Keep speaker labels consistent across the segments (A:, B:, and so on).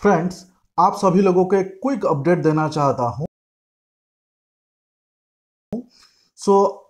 A: Friends, आप सभी लोगों को एक क्विक अपडेट देना चाहता हूं।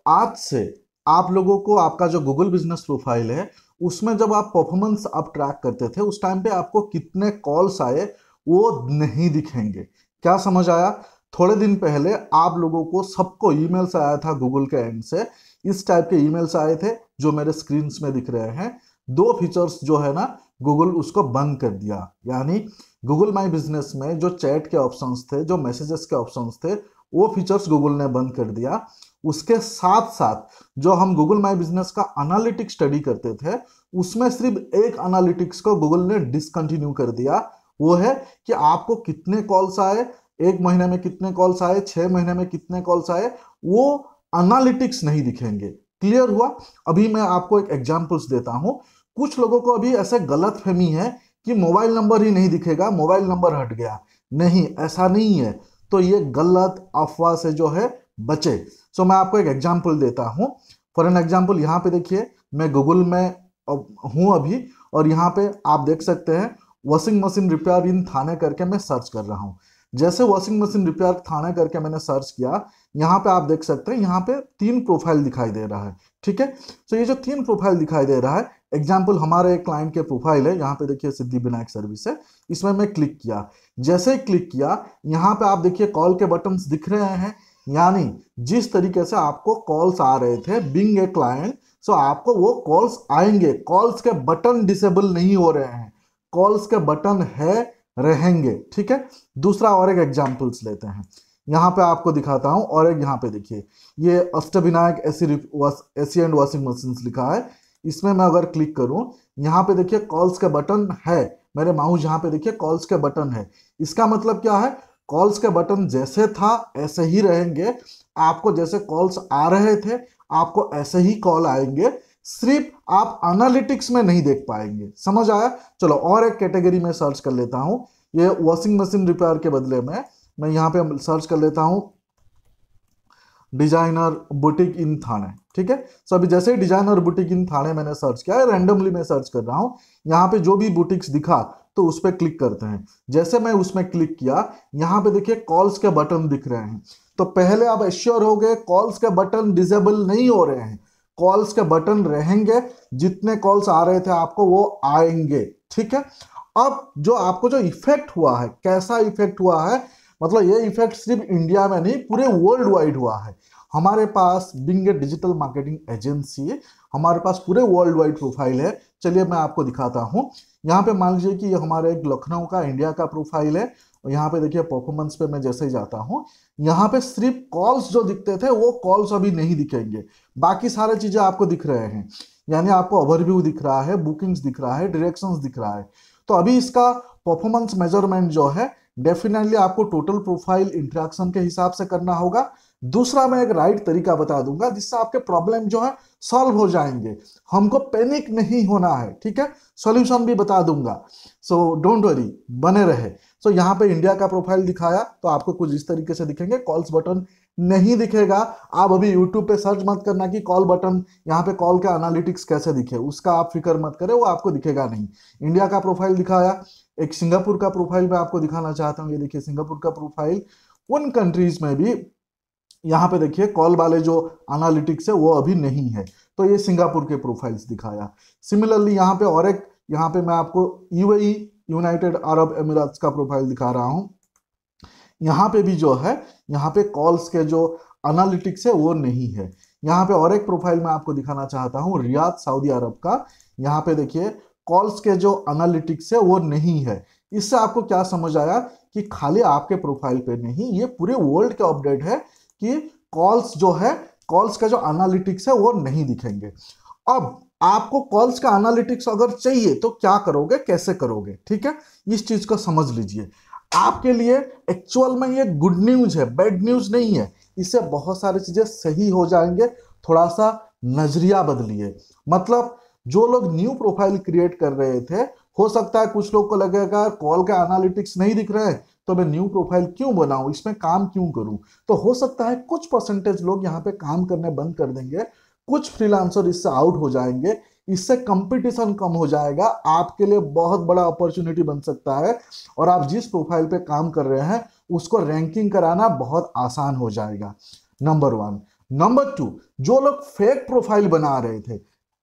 A: आज से आप लोगों को आपका जो गूगल बिजनेस प्रोफाइल है उसमें जब आप परफॉर्मेंस आप ट्रैक करते थे उस टाइम पे आपको कितने कॉल्स आए वो नहीं दिखेंगे। क्या समझ आया? थोड़े दिन पहले आप लोगों को सबको ईमेल्स आया था गूगल के एंड से। इस टाइप के ईमेल्स आए थे जो मेरे स्क्रीन में दिख रहे हैं। दो फीचर्स जो है ना, गूगल उसको बंद कर दिया। यानी गूगल माई बिजनेस में जो चैट के ऑप्शंस थे, जो मैसेजेस के ऑप्शंस थे, वो फीचर्स गूगल ने बंद कर दिया। उसके साथ साथ जो हम गूगल माई बिजनेस का एनालिटिक्स स्टडी करते थे उसमें सिर्फ एक एनालिटिक्स को गूगल ने डिसकंटिन्यू कर दिया। वो है कि आपको कितने कॉल्स आए, एक महीने में कितने कॉल्स आए, 6 महीने में कितने कॉल्स आए, वो एनालिटिक्स नहीं दिखेंगे। क्लियर हुआ? अभी मैं आपको एक एग्जांपल्स देता हूं। कुछ लोगों को अभी ऐसे गलत फहमी है कि मोबाइल नंबर ही नहीं दिखेगा, मोबाइल नंबर हट गया। नहीं, ऐसा नहीं है। तो ये गलत अफवाह से जो है बचे। मैं आपको एक एग्जांपल देता हूं। फॉर एन एग्जांपल, यहाँ पे देखिए, मैं गूगल में हूं अभी, और यहाँ पे आप देख सकते हैं वॉशिंग मशीन रिपेयर इन थाने करके मैं सर्च कर रहा हूँ। जैसे वॉशिंग मशीन रिपेयर थाने करके मैंने सर्च किया, यहाँ पे आप देख सकते हैं यहाँ पे 3 प्रोफाइल दिखाई दे रहा है। ठीक है, ये जो 3 प्रोफाइल दिखाई दे रहा है, एग्जाम्पल हमारे एक क्लाइंट के प्रोफाइल है। यहाँ पे देखिए सिद्धि विनायक सर्विस है, इसमें मैं क्लिक किया। जैसे ही क्लिक किया, यहाँ पे आप देखिए कॉल के बटन्स दिख रहे हैं। यानी जिस तरीके से आपको कॉल्स आ रहे थे बीइंग ए क्लाइंट, आपको वो कॉल्स आएंगे। कॉल्स के बटन डिसेबल नहीं हो रहे हैं, कॉल्स के बटन है, रहेंगे। ठीक है, दूसरा और एक एग्जांपल्स लेते हैं। यहाँ पे आपको दिखाता हूं, और एक यहाँ पे देखिए, ये Ashtavinayak AC and washing machine लिखा है। इसमें मैं अगर क्लिक करूं, यहाँ पे देखिए कॉल्स के बटन है। मेरे माउस यहाँ पे देखिए कॉल्स के बटन है। इसका मतलब क्या है? कॉल्स के बटन जैसे था ऐसे ही रहेंगे। आपको जैसे कॉल्स आ रहे थे आपको ऐसे ही कॉल आएंगे, सिर्फ आप एनालिटिक्स में नहीं देख पाएंगे। समझ आया? चलो और एक कैटेगरी में सर्च कर लेता हूं। ये वॉशिंग मशीन रिपेयर के बदले में मैं यहाँ पे सर्च कर लेता हूं डिजाइनर बुटीक इन थाने। ठीक है, अभी जैसे ही डिजाइनर बुटीक इन थाने मैंने सर्च किया है, रैंडमली मैं सर्च कर रहा हूं। यहाँ पे जो भी बुटीक्स दिखा तो उस पर क्लिक करते हैं। जैसे मैं उसमें क्लिक किया, यहाँ पे देखिए कॉल्स के बटन दिख रहे हैं। तो पहले आप एश्योर हो गए कॉल्स के बटन डिसेबल नहीं हो रहे हैं, कॉल्स के बटन रहेंगे। जितने कॉल्स आ रहे थे आपको वो आएंगे। ठीक है, अब जो आपको जो इफेक्ट हुआ है, कैसा इफेक्ट हुआ है? मतलब ये इफेक्ट सिर्फ इंडिया में नहीं, पूरे वर्ल्ड वाइड हुआ है। हमारे पास बिंग ए डिजिटल मार्केटिंग एजेंसी, हमारे पास पूरे वर्ल्ड वाइड प्रोफाइल है। चलिए मैं आपको दिखाता हूँ। यहाँ पे मान लीजिए कि ये हमारे एक लखनऊ का इंडिया का प्रोफाइल है, और यहाँ पे देखिए परफॉर्मेंस पे मैं जैसे ही जाता हूँ, यहाँ पे सिर्फ कॉल्स जो दिखते थे वो कॉल्स अभी नहीं दिखेंगे, बाकी सारी चीजें आपको दिख रहे हैं। यानी आपको ओवरव्यू दिख रहा है, बुकिंग्स दिख रहा है, डायरेक्शंस दिख रहा है। तो अभी इसका परफॉर्मेंस मेजरमेंट जो है डेफिनेटली आपको टोटल प्रोफाइल इंटरेक्शन के हिसाब से करना होगा। दूसरा मैं एक राइट तरीका बता दूंगा जिससे आपके प्रॉब्लम जो है सॉल्व हो जाएंगे। हमको पैनिक नहीं होना है। ठीक है, सॉल्यूशन भी बता दूंगा। डोंट वरी, बने रहे। यहाँ पे इंडिया का प्रोफाइल दिखाया तो आपको कुछ इस तरीके से दिखेंगे, कॉल्स बटन नहीं दिखेगा। आप अभी यूट्यूब पे सर्च मत करना कि कॉल बटन, यहाँ पे कॉल का एनालिटिक्स कैसे दिखे, उसका आप फिक्र मत करें, वो आपको दिखेगा नहीं। इंडिया का प्रोफाइल दिखाया। एक सिंगापुर का प्रोफाइल मैं आपको दिखाना चाहता हूँ। ये देखिए सिंगापुर का प्रोफाइल। उन कंट्रीज में भी यहाँ पे देखिए कॉल वाले जो एनालिटिक्स है वो अभी नहीं है। तो ये सिंगापुर के प्रोफाइल्स दिखाया। सिमिलरली यहाँ पे और एक, यहाँ पे मैं आपको यूएई यूनाइटेड अरब एमिरेट्स का प्रोफाइल दिखा रहा हूँ। यहाँ पे भी जो है, यहाँ पे कॉल्स के जो एनालिटिक्स है वो नहीं है। यहाँ पे और एक प्रोफाइल मैं आपको दिखाना चाहता हूँ, रियाद सऊदी अरब का। यहाँ पे देखिए कॉल्स के जो एनालिटिक्स है वो नहीं है। इससे आपको क्या समझ आया कि खाली आपके प्रोफाइल पे नहीं, ये पूरे वर्ल्ड का अपडेट है कि कॉल्स जो है, कॉल्स का जो एनालिटिक्स है वो नहीं दिखेंगे। अब आपको कॉल्स का एनालिटिक्स अगर चाहिए तो क्या करोगे, कैसे करोगे? ठीक है, इस चीज को समझ लीजिए। आपके लिए एक्चुअल में ये गुड न्यूज है, बैड न्यूज नहीं है। इससे बहुत सारी चीजें सही हो जाएंगे। थोड़ा सा नजरिया बदलिए। मतलब जो लोग न्यू प्रोफाइल क्रिएट कर रहे थे, हो सकता है कुछ लोग को लगेगा कॉल का एनालिटिक्स नहीं दिख रहा है तो मैं न्यू प्रोफाइल क्यों बनाऊं, इसमें काम क्यों करूं। तो हो सकता है कुछ परसेंटेज लोग यहाँ पे काम करने बंद कर देंगे, कुछ फ्रीलांसर इससे आउट हो जाएंगे। इससे कंपटीशन कम हो जाएगा, आपके लिए बहुत बड़ा अपॉर्चुनिटी बन सकता है और आप जिस प्रोफाइल पे काम कर रहे हैं उसको रैंकिंग कराना बहुत आसान हो जाएगा। नंबर 1। नंबर 2, जो लोग फेक प्रोफाइल बना रहे थे,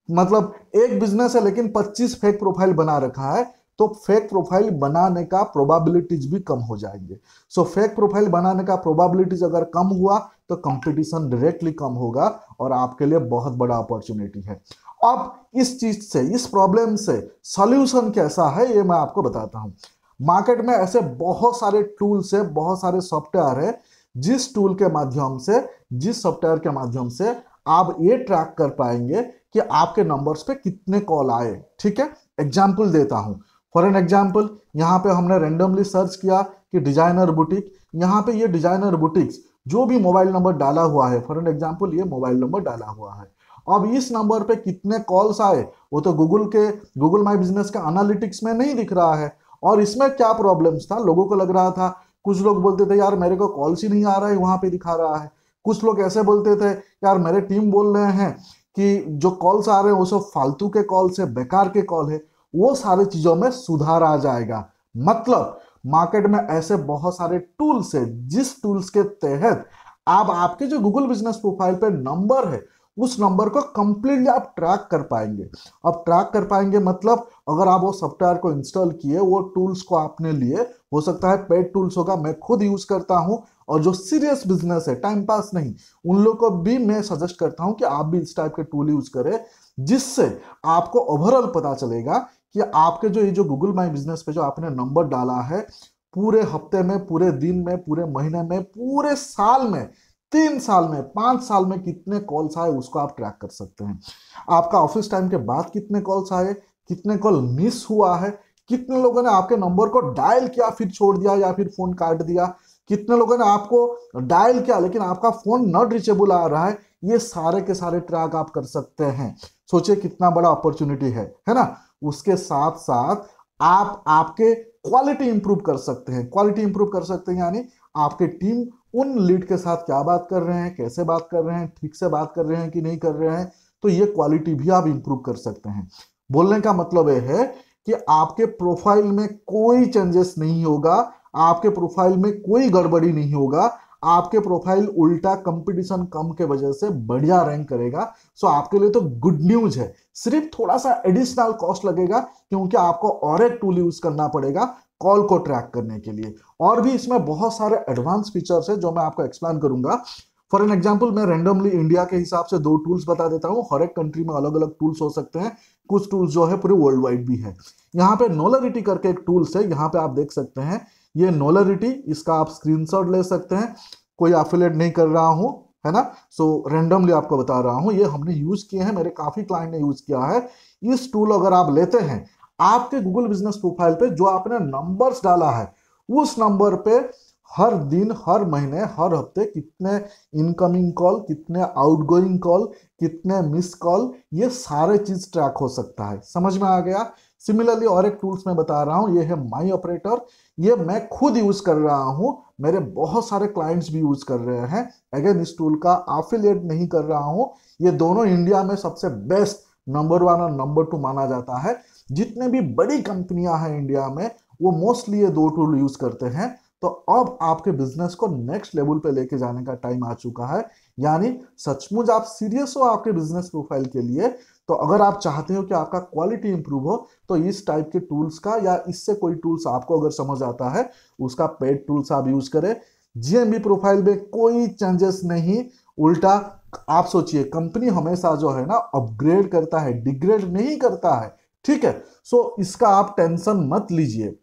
A: मतलब एक बिजनेस है लेकिन 25 फेक प्रोफाइल बना रखा है, तो फेक प्रोफाइल बनाने का प्रोबेबिलिटीज भी कम हो जाएंगे। सो फेक प्रोफाइल बनाने का प्रोबेबिलिटीज अगर कम हुआ तो कंपटीशन डायरेक्टली कम होगा और आपके लिए बहुत बड़ा अपॉर्चुनिटी है। अब इस चीज से, इस प्रॉब्लम से सॉल्यूशन कैसा है ये मैं आपको बताता हूं। मार्केट में ऐसे बहुत सारे टूल्स है, बहुत सारे सॉफ्टवेयर है, जिस टूल के माध्यम से, जिस सॉफ्टवेयर के माध्यम से आप ये ट्रैक कर पाएंगे कि आपके नंबर्स पे कितने कॉल आए। ठीक है, एग्जाम्पल देता हूं। फॉर एन एग्जाम्पल, यहाँ पे हमने रेंडमली सर्च किया कि डिजाइनर बुटीक, यहाँ पे ये डिजाइनर बुटीक्स जो भी मोबाइल नंबर डाला हुआ है, फॉर एन एग्जाम्पल ये मोबाइल नंबर डाला हुआ है, अब इस नंबर पे कितने कॉल्स आए वो तो गूगल माई बिजनेस के एनालिटिक्स में नहीं दिख रहा है। और इसमें क्या प्रॉब्लम्स था, लोगों को लग रहा था, कुछ लोग बोलते थे यार मेरे को कॉल्स ही नहीं आ रहा है, वहां पे दिखा रहा है। कुछ लोग ऐसे बोलते थे यार मेरे टीम बोल रहे हैं कि जो कॉल्स आ रहे हैं वो सब फालतू के कॉल्स है, बेकार के कॉल है। वो सारी चीजों में सुधार आ जाएगा। मतलब मार्केट में ऐसे बहुत सारे टूल्स है जिस टूल्स के तहत आप आपके जो गूगल बिजनेस प्रोफाइल पे नंबर है उस नंबर को कंप्लीटली आप ट्रैक कर पाएंगे। अब ट्रैक कर पाएंगे मतलब अगर आप वो सॉफ्टवेयर को इंस्टॉल किए, वो टूल्स को आपने लिए, हो सकता है पेड टूल्स होगा, मैं खुद यूज करता हूं, और जो सीरियस बिजनेस है, टाइम पास नहीं, उन लोग को भी मैं सजेस्ट करता हूं कि आप भी इस टाइप के टूल यूज करें, जिससे आपको ओवरऑल पता चलेगा कि आपके जो ये जो गूगल माई बिजनेस पे जो आपने नंबर डाला है, पूरे हफ्ते में, पूरे दिन में, पूरे महीने में, पूरे साल में, 3 साल में, 5 साल में कितने कॉल्स आए उसको आप ट्रैक कर सकते हैं। आपका ऑफिस टाइम के बाद कितने कॉल्स आए, कितने कॉल मिस हुआ है, कितने लोगों ने आपके नंबर को डायल किया फिर छोड़ दिया या फिर फोन काट दिया, कितने लोगों ने आपको डायल किया लेकिन आपका फोन नॉट रीचेबल आ रहा है, ये सारे के सारे ट्रैक आप कर सकते हैं। सोचिए कितना बड़ा अपॉर्चुनिटी है ना। उसके साथ साथ आप आपके क्वालिटी इंप्रूव कर सकते हैं। क्वालिटी इंप्रूव कर सकते हैं यानी आपके टीम उन लीड के साथ क्या बात कर रहे हैं, कैसे बात कर रहे हैं, ठीक से बात कर रहे हैं कि नहीं कर रहे हैं, तो ये क्वालिटी भी आप इंप्रूव कर सकते हैं। बोलने का मतलब यह है कि आपके प्रोफाइल में कोई चेंजेस नहीं होगा, आपके प्रोफाइल में कोई गड़बड़ी नहीं होगा, आपके प्रोफाइल उल्टा कंपटीशन कम के वजह से बढ़िया रैंक करेगा। सो आपके लिए तो गुड न्यूज है। सिर्फ थोड़ा सा एडिशनल कॉस्ट लगेगा क्योंकि आपको और एक टूल यूज करना पड़ेगा कॉल को ट्रैक करने के लिए। और भी इसमें बहुत सारे एडवांस फीचर्स है जो मैं आपको एक्सप्लेन करूंगा। फॉर एन एग्जाम्पल, मैं रेंडमली इंडिया के हिसाब से 2 टूल्स बता देता हूँ। हर एक कंट्री में अलग अलग टूल्स हो सकते हैं, कुछ टूल्स जो है पूरे वर्ल्ड वाइड भी है। यहाँ पे नोलरिटी करके एक टूल्स है, यहाँ पे आप देख सकते हैं ये नोलरिटी, इसका आप स्क्रीनशॉट ले सकते हैं। कोई एफिलिएट नहीं कर रहा हूं, है ना। सो रेंडमली आपको बता रहा हूं, ये हमने यूज किए हैं, मेरे काफी क्लाइंट ने यूज किया है। इस टूल अगर आप लेते हैं, आपके गूगल बिजनेस प्रोफाइल पे जो आपने नंबर्स डाला है उस नंबर पे हर दिन, हर महीने, हर हफ्ते कितने इनकमिंग कॉल, कितने आउटगोइंग कॉल, कितने मिस कॉल, ये सारे चीज ट्रैक हो सकता है। समझ में आ गया। सिमिलरली और एक टूल्स मैं बता रहा हूं, ये है माई ऑपरेटर। ये मैं खुद यूज कर रहा हूं, मेरे बहुत सारे क्लाइंट्स भी यूज कर रहे हैं। अगेन इस टूल का एफिलिएट नहीं कर रहा हूं। ये दोनों इंडिया में सबसे बेस्ट नंबर 1 और नंबर 2 माना जाता है। जितने भी बड़ी कंपनियां हैं इंडिया में वो मोस्टली ये 2 टूल यूज करते हैं। तो अब आपके बिजनेस को नेक्स्ट लेवल पे लेके जाने का टाइम आ चुका है। यानी सचमुच आप सीरियस हो आपके बिजनेस प्रोफाइल के लिए, तो अगर आप चाहते हो कि आपका क्वालिटी इंप्रूव हो तो इस टाइप के टूल्स का या इससे कोई टूल्स आपको अगर समझ आता है उसका पेड टूल्स आप यूज करें। जीएमबी प्रोफाइल में कोई चेंजेस नहीं, उल्टा आप सोचिए कंपनी हमेशा जो है ना अपग्रेड करता है, डिग्रेड नहीं करता है। ठीक है, सो इसका आप टेंशन मत लीजिए।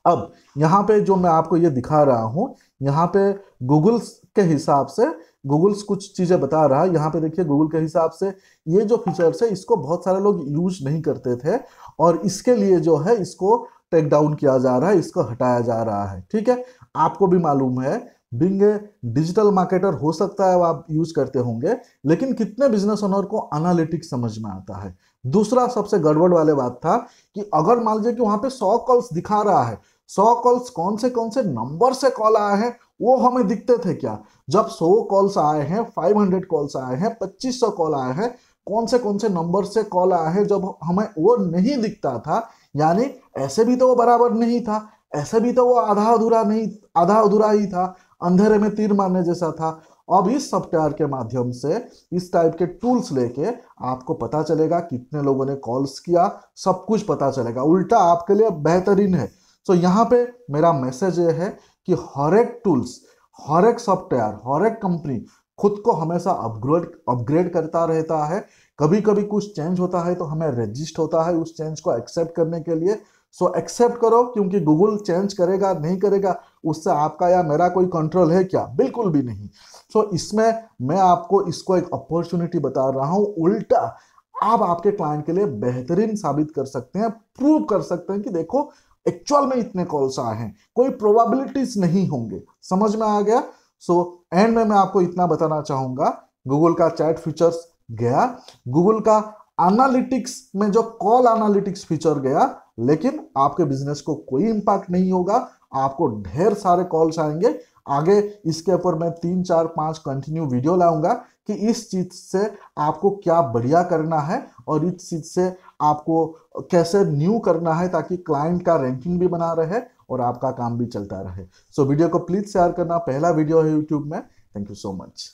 A: अब यहाँ पे जो मैं आपको ये दिखा रहा हूं, यहाँ पे गूगल के हिसाब से गूगल्स कुछ चीजें बता रहा है। यहाँ पे देखिए गूगल के हिसाब से ये जो फीचर्स है इसको बहुत सारे लोग यूज नहीं करते थे और इसके लिए जो है इसको टेक डाउन किया जा रहा है, इसको हटाया जा रहा है। ठीक है, आपको भी मालूम है बिंग ए डिजिटल मार्केटर हो सकता है आप यूज करते होंगे, लेकिन कितने बिजनेस ओनर को एनालिटिक्स समझ में आता है। दूसरा सबसे गड़बड़ वाले बात था कि अगर मान लीजिए कि वहां पे 100 कॉल्स दिखा रहा है, 100 कॉल्स कौन से नंबर से कॉल आए हैं वो हमें दिखते थे क्या। जब 100 कॉल्स आए हैं, 500 कॉल्स आए हैं, 2500 कॉल आए हैं, कौन से नंबर से कॉल आया है, जब हमें वो नहीं दिखता था, यानी ऐसे भी तो वो बराबर नहीं था, ऐसे भी तो वो आधा अधूरा नहीं, आधा अधूरा ही था, अंधेरे में तीर मारने जैसा था। अब इस सॉफ्टवेयर के माध्यम से, इस टाइप के टूल्स लेके आपको पता चलेगा कितने लोगों ने कॉल्स किया, सब कुछ पता चलेगा, उल्टा आपके लिए बेहतरीन है। तो यहाँ पे मेरा मैसेज ये है कि हर एक टूल्स, हर एक सॉफ्टवेयर, हर एक कंपनी खुद को हमेशा अपग्रेड करता रहता है। कभी कभी कुछ चेंज होता है तो हमें रजिस्ट होता है उस चेंज को एक्सेप्ट करने के लिए। सो एक्सेप्ट करो, क्योंकि गूगल चेंज करेगा नहीं करेगा उससे आपका या मेरा कोई कंट्रोल है क्या? बिल्कुल भी नहीं। सो इसमें मैं आपको इसको एक अपॉर्चुनिटी बता रहा हूं, उल्टा आप आपके क्लाइंट के लिए बेहतरीन साबित कर सकते हैं, प्रूव कर सकते हैं कि देखो एक्चुअल में इतने कॉल्स आए हैं, कोई प्रोबेबिलिटीज नहीं होंगे। समझ में आ गया? सो एंड में मैं आपको इतना बताना चाहूंगा, गूगल का चैट फीचर्स गया, गूगल का एनालिटिक्स में जो कॉल एनालिटिक्स फीचर गया, लेकिन आपके बिजनेस को कोई इंपैक्ट नहीं होगा, आपको ढेर सारे कॉल्स आएंगे। आगे इसके ऊपर मैं 3 4 5 कंटिन्यू वीडियो लाऊंगा कि इस चीज से आपको क्या बढ़िया करना है और इस चीज से आपको कैसे न्यू करना है, ताकि क्लाइंट का रैंकिंग भी बना रहे और आपका काम भी चलता रहे। सो वीडियो को प्लीज शेयर करना, पहला वीडियो है यूट्यूब में। Thank you so much.